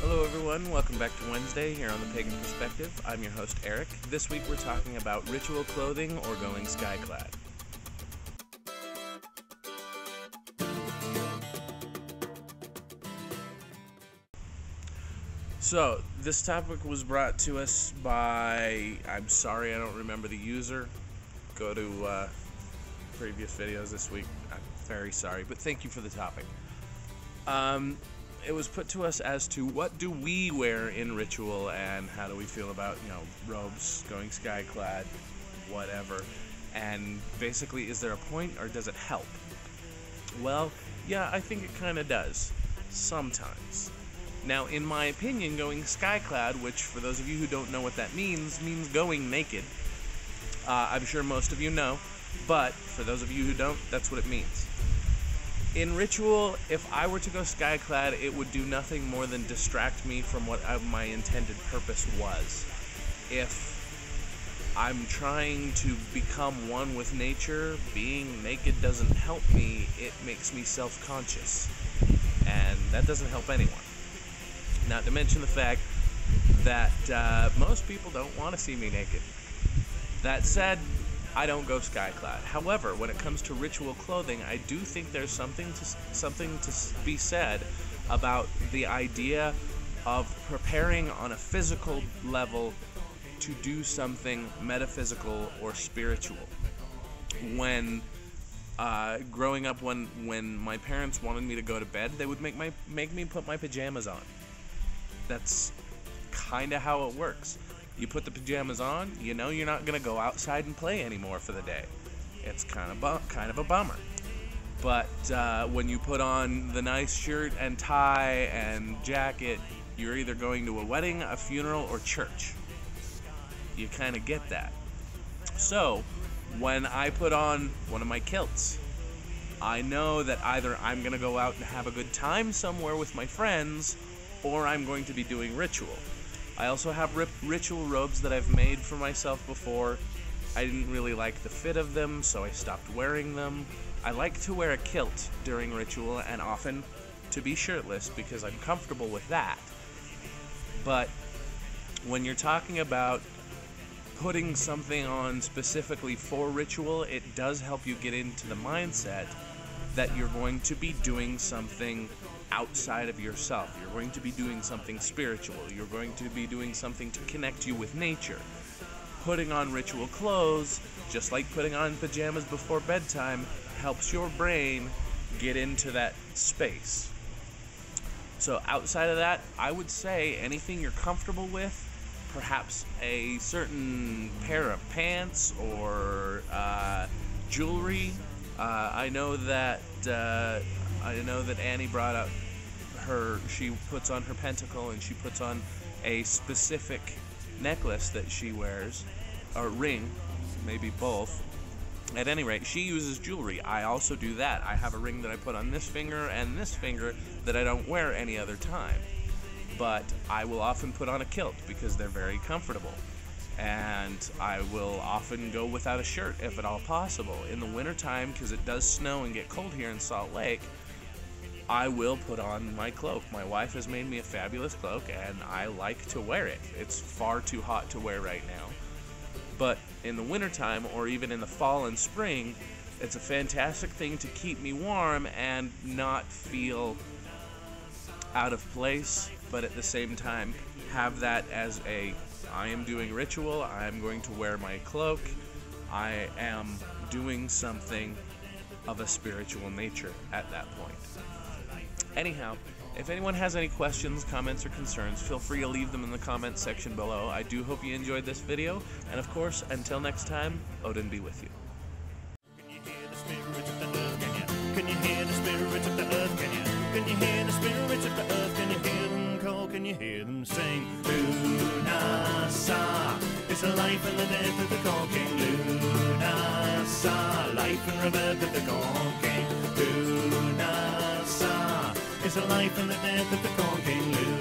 Hello everyone, welcome back to Wednesday here on the Pagan Perspective. I'm your host Eric. This week we're talking about ritual clothing or going sky-clad. So, this topic was brought to us by, I'm sorry I don't remember the user. Go to previous videos this week. I'm very sorry, but thank you for the topic. It was put to us as to what do we wear in ritual and how do we feel about, robes, going sky-clad, whatever. And basically, is there a point or does it help? Well, yeah, I think it kind of does. Sometimes. Now, in my opinion, going sky-clad, which for those of you who don't know what that means going naked. I'm sure most of you know, but for those of you who don't, that's what it means. In ritual, if I were to go sky-clad, it would do nothing more than distract me from what my intended purpose was. If I'm trying to become one with nature, being naked doesn't help me, it makes me self-conscious. And that doesn't help anyone. Not to mention the fact that most people don't want to see me naked. That said, I don't go sky-clad. However, when it comes to ritual clothing, I do think there's something to be said about the idea of preparing on a physical level to do something metaphysical or spiritual. When growing up, when my parents wanted me to go to bed, they would make me put my pajamas on. That's kind of how it works. You put the pajamas on, you know you're not going to go outside and play anymore for the day. It's kind of a bummer. But when you put on the nice shirt and tie and jacket, you're either going to a wedding, a funeral, or church. You kind of get that. So, when I put on one of my kilts, I know that either I'm going to go out and have a good time somewhere with my friends, or I'm going to be doing ritual. I also have ritual robes that I've made for myself before. I didn't really like the fit of them, so I stopped wearing them. I like to wear a kilt during ritual and often to be shirtless because I'm comfortable with that. But when you're talking about putting something on specifically for ritual, it does help you get into the mindset that you're going to be doing something outside of yourself. You're going to be doing something spiritual. You're going to be doing something to connect you with nature. Putting on ritual clothes, just like putting on pajamas before bedtime, helps your brain get into that space. So outside of that, I would say anything you're comfortable with, perhaps a certain pair of pants or jewelry. I know that Annie brought up she puts on her pentacle and she puts on a specific necklace that she wears, or ring, maybe both. At any rate, she uses jewelry. I also do that. I have a ring that I put on this finger and this finger that I don't wear any other time. But I will often put on a kilt because they're very comfortable. And I will often go without a shirt if at all possible. In the wintertime, because it does snow and get cold here in Salt Lake, I will put on my cloak. My wife has made me a fabulous cloak, and I like to wear it. It's far too hot to wear right now. But in the wintertime, or even in the fall and spring, it's a fantastic thing to keep me warm and not feel out of place, but at the same time have that as I am doing ritual, I am going to wear my cloak, I am doing something of a spiritual nature at that point. Anyhow, if anyone has any questions, comments, or concerns, feel free to leave them in the comments section below. I do hope you enjoyed this video, and of course, until next time, Odin be with you. Can you hear the spirits of the earth? Can you hear the spirits of the earth? Can you hear the spirits of the earth? Can you hear them call? Can you hear them sing? Luna Sa, it's the life and the death of the corn king. Luna Sa, life and rebirth of the corn king. Luna Sa, it's the life and the death of the corn king.